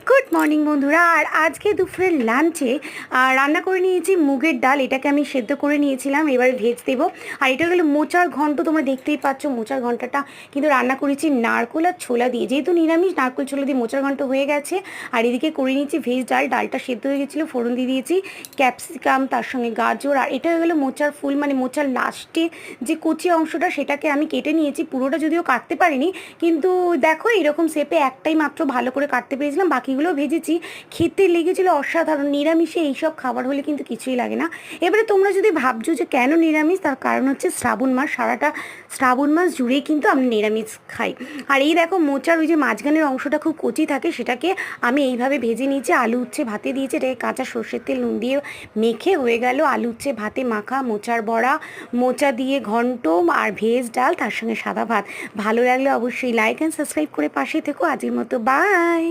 Good morning বন্ধুরা। আর আজকে দুপুরের লাঞ্চে রান্না করে নিয়েছি মুগের ডাল। এটাকে আমি সেদ্ধ করে নিয়েছিলাম, এবারে ভেজ দেবো। আর এটা হলো মোচার ঘন্ট, তোমরা দেখতেই পাচ্ছ মোচার ঘন্টটা কিন্তু রান্না করেছি নারকোল আর ছোলা দিয়ে, যেহেতু নিরামিষ নারকোল ছোলা দিয়ে মোচার ঘন্ট হয়ে গেছে। আর এদিকে করে নিয়েছি ভেজ ডাল, ডালটা সেদ্ধ হয়ে গেছিলো, ফোড়ন দিয়ে দিয়েছি ক্যাপসিকাম, তার সঙ্গে গাজর। আর এটা হয়ে গেলো মোচার ফুল, মানে মোচার লাস্টে যে কুচি অংশটা সেটাকে আমি কেটে নিয়েছি, পুরোটা যদিও কাটতে পারিনি, কিন্তু দেখো এরকম শেপে একটাই মাত্র ভালো করে কাটতে পেরেছিলাম, বাকিগুলো ভেজেছি। খেতে লেগেছিল অসাধারণ। নিরামিষে এইসব খাবার হলে কিন্তু কিছুই লাগে না। এবারে তোমরা যদি ভাবছো যে কেন নিরামিষ, তার কারণ হচ্ছে শ্রাবণ মাস, সারাটা শ্রাবণ মাস জুড়েই কিন্তু আমি নিরামিষ খাই। আর এই দেখো মোচার ওই যে মাঝখানের অংশটা খুব কচি থাকে, সেটাকে আমি এইভাবে ভেজে নিয়েছি। আলু উচ্ছে ভাতে দিয়েছি, এটাকে কাঁচা সর্ষের তেল নুন দিয়ে মেখে হয়ে গেল আলু উচ্ছে ভাতে মাখা মোচার বড়া, মোচা দিয়ে ঘন্ট আর ভেজ ডাল, তার সঙ্গে সাদা ভাত। ভালো লাগলে অবশ্যই লাইক অ্যান্ড সাবস্ক্রাইব করে পাশে থেকো। আজকের মতো বাই।